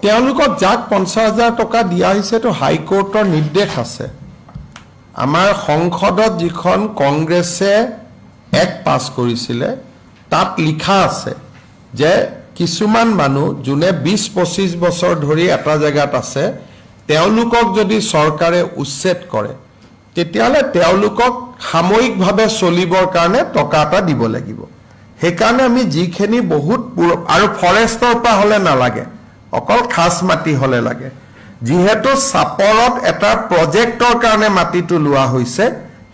তেওঁলোকক যাক 50,000 টকা দিয়া হৈছে তো হাইকোৰ্টৰ নিৰ্দেশ আছে আমাৰ সংসদত যিখন কংগ্ৰেছে এক পাছ কৰিছিলে তাত লিখা আছে যে কিছুমান মানুহ যোনে 20-25 বছৰ ধৰি এটা জায়গাত আছে তেওঁলোকক যদি চৰকাৰে উচ্ছেদ কৰে তেতিয়ালে তেওঁলোকক সাময়িকভাৱে চলিবৰ কাৰণে টকা এটা দিব লাগিব হেকাৰণে আমি যিখিনি বহুত আৰু ফৰেষ্টৰ পৰা হলে নালাগে অকল খাস মাটি হলে লাগে যিহেতু সাপৰত এটা প্ৰজেক্টৰ কাৰণে মাটিটো লোৱা হৈছে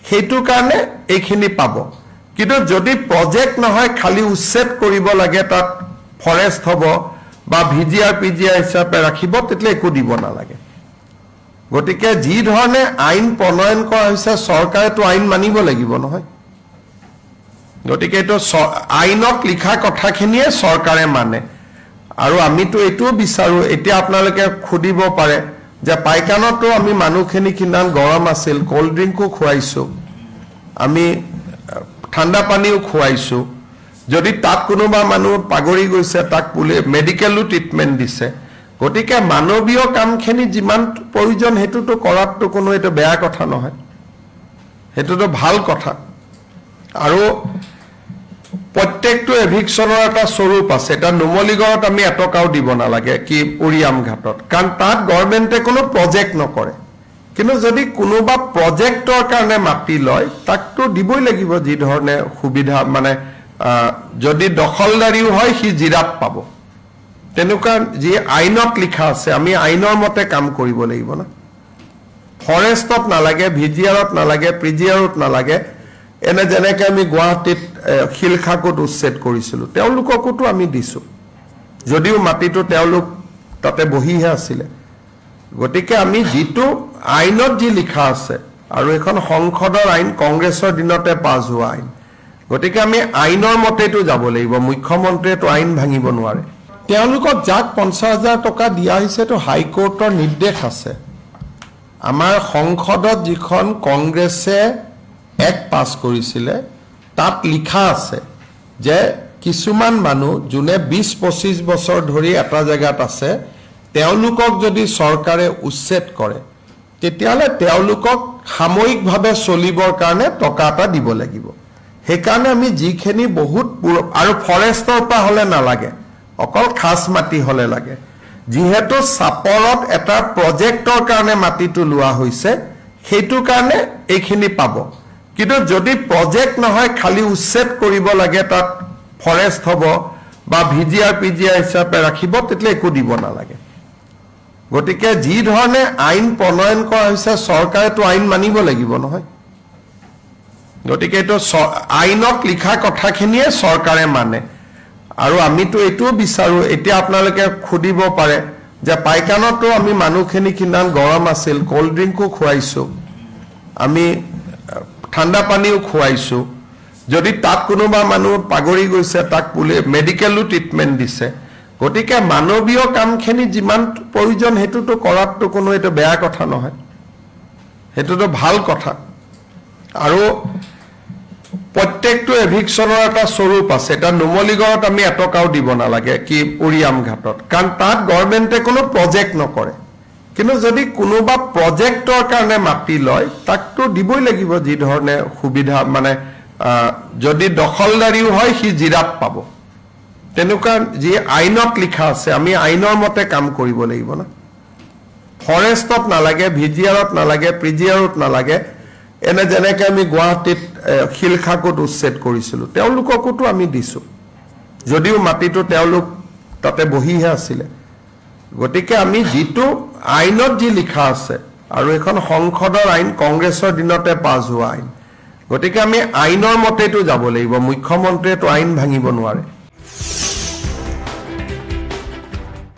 হেতু কাৰণে এইখিনি পাব কিন্তু যদি প্ৰজেক্ট নহয় খালি উচ্ছেদ কৰিব লাগে তাত ফৰেষ্ট হ'ব বা ভিজিআৰ পিজিআৰ হিচাপে ৰাখিব তেতলে একো দিব নালাগে গটিকে যি ধৰণে আইন প্ৰণয়ন কৰা হৈছে চৰকাৰেতো আইন মানিব লাগিব নহয় গটিকে তো আইনত লিখা কথাখিনিয়ে চৰকাৰে মানে আৰু আমিতো এটো বিচাৰো এতিয়া আপোনালোকে খুদিব পাৰে যে পাইকানতো আমি মানুহখিনি কিমান গৰম আছিল কোল্ড ড্ৰিংকো খুৱাইছো আমি ঠাণ্ডা পানীও খুৱাইছো যদি তাত কোনোবা মানুহ পাগৰি গৈছে তাক পুলে মেডিকেলো ট্ৰিটমেন্ট দিছে গটিকে মানৱীয় কামখিনি যিমান প্ৰয়োজন হেতুটো কৰাটো কোনো এটা বেয়া কথা নহয় হেতুটো ভাল কথা আৰু প্ৰত্যেকটো এভিকশনৰ এটা স্বৰূপ আছে এটা নুমলিগড়ত আমি এটকাও দিব নালাগে কি উৰিয়াম ঘাটত কাৰণ তাত গভৰ্ণমেণ্টে কোনো প্ৰজেক্ট নকৰে কিন্তু যদি কোনোবা প্ৰজেক্টৰ কাৰণে মাটি লয় তাকতো দিবই লাগিব যি ধৰণে সুবিধা মানে যদি দখলদাৰীও হয় হি জিৰাপ পাব তেনেকুৱা যি আইনত লিখা আছে আমি আইনৰ মতে কাম কৰিব লাগিব না ফৰেষ্টত নালাগে ভিজিআৰত নালাগে প্ৰিজিআৰত নালাগে এনে যেনেকৈ আমি গুৱাহাটীত খিলখাকত উচ্ছেদ কৰিছিলো তেওঁলোককতো আমি দিছো যদিও মাটিটো তেওঁলোক তাতে বহিহে আছিলে গটিকে আমি যিটো আইনত যি লিখা আছে আৰু এখন সংসদৰ আইন কংগ্ৰেছৰ দিনতে পাছ হোৱা আইন গটিকে আমি আইনৰ মতেটো যাব লাগিব মুখ্যমন্ত্ৰীটো আইন ভাঙিব নোৱাৰে তেওঁলোকক যাক 50,000 টকা দিয়া হৈছে তো হাইকোৰ্টৰ নিৰ্দেশ আছে আমাৰ সংসদত যিখন কংগ্ৰেছে এক পাছ কৰিছিলে তাত লিখা আছে যে কিছুমান মানুহ যোনে 20-25 বছৰ ধৰি এটা জায়গাত আছে তেওঁলোকক যদি চৰকাৰে উচ্ছেদ কৰে তেতিয়ালে তেওঁলোকক সাময়িকভাৱে চলিবৰ কাৰণে টকা এটা দিব লাগিব হেকাৰণে আমি যিখিনি বহুত আৰু ফৰেষ্টৰ পৰা হলে নালাগে অকল খাস মাটি হলে লাগে যিহেতু সাপৰত এটা প্ৰজেক্টৰ কাৰণে মাটিটো লোৱা হৈছে হেতু কাৰণে এইখিনি পাব কিন্তু যদি প্ৰজেক্ট নহয় খালি উচ্ছেদ কৰিব লাগে তাত ফৰেষ্ট হ'ব বা ভিজিআৰ পিজিআৰ হিচাপে ৰাখিব তেতলে একো দিব নালাগে গটিকে যি ধৰণে আইন প্ৰণয়ন কৰা হৈছে চৰকাৰেতো আইন মানিব লাগিব নহয় গটিকে তো আইনত লিখা কথাখিনিয়ে চৰকাৰে মানে আৰু আমিতো এটো বিচাৰো এতিয়া আপোনালোকে খুদিব পাৰে যে পাইকানতো আমি মানুহখিনি কিমান গৰম আছিল কোল্ড ড্ৰিংকো খুৱাইছো আমি ঠাণ্ডা পানীও খুৱাইছো যদি তাত কোনোবা মানুহ পাগৰি গৈছে তাক পুলে মেডিকেলো ট্ৰিটমেন্ট দিছে গটিকে মানৱীয় কামখিনি যিমান প্ৰয়োজন হেতুটো কৰাটো কোনো এটা বেয়া কথা নহয় হেতুটো ভাল কথা আৰু প্ৰত্যেকটো এভিকশনৰ এটা স্বৰূপ আছে এটা নুমলিগড়ত আমি এটকাও দিব নালাগে কি উৰিয়াম ঘাটত কাৰণ তাত গভৰ্ণমেণ্টে কোনো প্ৰজেক্ট নকৰে কিন্তু যদি কোনোবা প্ৰজেক্টৰ কাৰণে মাটি লয় তাকতো দিবই লাগিব যি ধৰণে সুবিধা মানে যদি দখলদাৰীও হয় হি জিৰাপ পাব তেনেকুৱা যি আইনত লিখা আছে আমি আইনৰ মতে কাম কৰিব লাগিব না ফৰেষ্টত নালাগে ভিজিআৰত নালাগে প্ৰিজিআৰত নালাগে এনে যেনেকৈ আমি গুৱাহাটীত খিলখাকত উচ্ছেদ কৰিছিলো তেওঁলোককতো আমি দিছো যদিও মাটিটো তেওঁলোক তাতে বহিহে আছিলে গটিকে আমি যিটো আইনত যি লিখা আছে আৰু এখন সংসদৰ আইন কংগ্ৰেছৰ দিনতে পাছ হোৱা আইন গটিকে আমি আইনৰ মতেটো যাব লাগিব মুখ্যমন্ত্ৰীটো আইন ভাঙিব নোৱাৰে